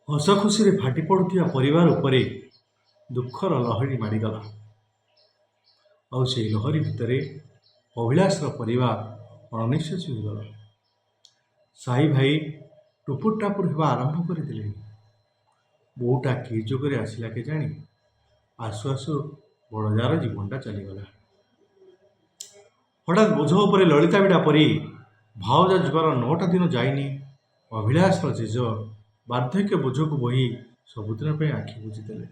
ହସ ଖୁସିରେ ଫାଟି ପଡ଼ୁଥିବା ପରିବାର ଉପରେ ଦୁଃଖର ଲହରୀ ମାଡ଼ିଗଲା। ଆଉ ସେହି ଲହରୀ ଭିତରେ ଅଭିଳାଷର ପରିବାର ଅଣନିଶ୍ୱାସୀ ହୋଇଗଲା। ସାଇ ଭାଇ ଟୁପୁର ଟାପୁର ହେବା ଆରମ୍ଭ କରିଦେଲେଣି। ବୋଉଟା କି ଯୋଗରେ ଆସିଲା କେଜାଣି, ଆସୁ ଆସୁ ବଡ଼ଜାର ଜୀବନଟା ଚାଲିଗଲା। ହଠାତ୍ ବୋଝ ଉପରେ ଲଳିତା ବିଡ଼ା ପରି ଭାଉଜା ଯିବାର 9ଟା ଦିନ ଯାଇନି। ଅଭିଳାଷର ଜେଜ ବାର୍ଦ୍ଧକ୍ୟ ବୋଝକୁ ବୋହି ସବୁଦିନ ପାଇଁ ଆଖି ବୁଜିଦେଲେ।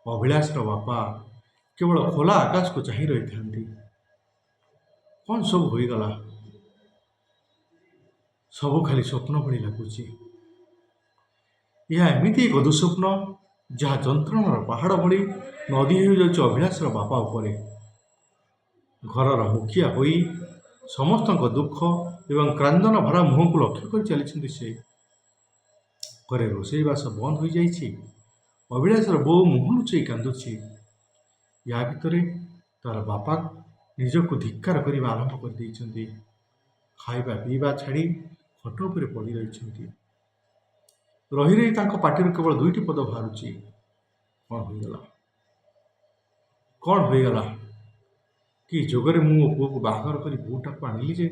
ଅଭିଳାଷର ବାପା କେବଳ ଖୋଲା ଆକାଶକୁ ଚାହିଁ ରହିଥାନ୍ତି। କ'ଣ ସବୁ ହୋଇଗଲା? ସବୁ ଖାଲି ସ୍ୱପ୍ନ ଭଳି ଲାଗୁଛି। ଏହା ଏମିତି ଏକ ଦୁଃସ୍ୱପ୍ନ ଯାହା ଯନ୍ତ୍ରଣାର ପାହାଡ଼ ଭଳି ନଦୀ ହୋଇଯାଉଛି ଅଭିଳାଷର ବାପା ଉପରେ। ଘରର ମୁଖିଆ ହୋଇ ସମସ୍ତଙ୍କ ଦୁଃଖ ଏବଂ କ୍ରାନ୍ଦନ ଭରା ମୁହଁକୁ ଲକ୍ଷ୍ୟ କରି ଚାଲିଛନ୍ତି ସେ। ଘରେ ରୋଷେଇବାସ ବନ୍ଦ ହୋଇଯାଇଛି। ଅଭିଳାଷର ବୋଉ ମୁହଁ ଲୁଚାଇ କାନ୍ଦୁଛି। ୟା ଭିତରେ ତାର ବାପା ନିଜକୁ ଧିକ୍କାର କରିବା ଆରମ୍ଭ କରିଦେଇଛନ୍ତି। ଖାଇବା ପିଇବା ଛାଡ଼ି ଖଟ ଉପରେ ପଡ଼ି ରହିଛନ୍ତି। ରହି ରହି ତାଙ୍କ ପାଟିରୁ କେବଳ 2ଟି ପଦ ବାହାରୁଛି, କ'ଣ ହୋଇଗଲା? କ'ଣ ହୋଇଗଲା? କି ଯୋଗରେ ମୁଁ ମୋ ପୁଅକୁ ବାହାଘର କରି ବୋଉଟାକୁ ଆଣିଲି ଯେ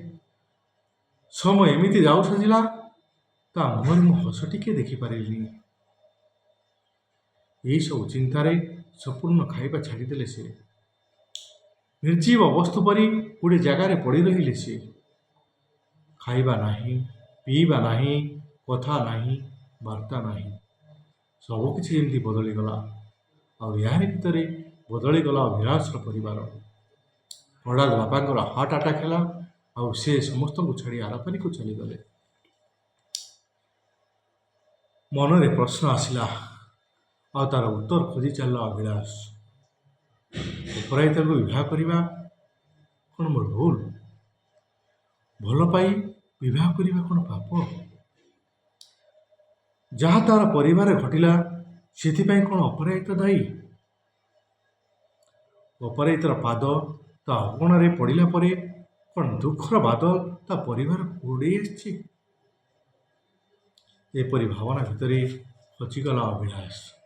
ସମୟ ଏମିତି ଯାଉ ସାଜିଲା, ତା ମୁହଁରେ ମୁଁ ହସ ଟିକିଏ ଦେଖିପାରିଲିନି। ଏହିସବୁ ଚିନ୍ତାରେ ସମ୍ପୂର୍ଣ୍ଣ ଖାଇବା ଛାଡ଼ିଦେଲେ ସେ। ନିର୍ଜୀବ ବସ୍ତୁ ପରି ଗୋଟିଏ ଜାଗାରେ ପଡ଼ି ରହିଲେ ସେ। ଖାଇବା ନାହିଁ, ପିଇବା ନାହିଁ, କଥା ନାହିଁ, ବାର୍ତ୍ତା ନାହିଁ। ସବୁକିଛି ଯେମିତି ବଦଳିଗଲା। ଆଉ ଏହାରି ଭିତରେ ବଦଳିଗଲା ଅଭିଳାଷର ପରିବାର। ହଠାତ୍ ବାପାଙ୍କର ହାର୍ଟ ଆଟାକ୍ ହେଲା। ଆଉ ସେ ସମସ୍ତଙ୍କୁ ଛାଡ଼ି ଆରପାରିକୁ ଚାଲିଗଲେ। ମନରେ ପ୍ରଶ୍ନ ଆସିଲା, ଆଉ ତାର ଉତ୍ତର ଖୋଜି ଚାଲିଲା ଅଭିଳାଷ। ଅପରାଜିତାକୁ ବିବାହ କରିବା କ'ଣ ମୋର ଭୁଲ? ଭଲ ପାଇ ବିବାହ କରିବା କ'ଣ ପାପ? ଯାହା ତାର ପରିବାରରେ ଘଟିଲା ସେଥିପାଇଁ କ'ଣ ଅପରାଜିତା ଦାୟୀ? ଅପରାଜିତାର ପାଦ ତା ଅଗଣାରେ ପଡ଼ିଲା ପରେ କ'ଣ ଦୁଃଖର ବାଦଲ ତା ପରିବାରକୁ ଘୋଡ଼େଇ ଆସିଛି? ଏପରି ଭାବନା ଭିତରେ ହଜିଗଲା ଅଭିଳାଷ।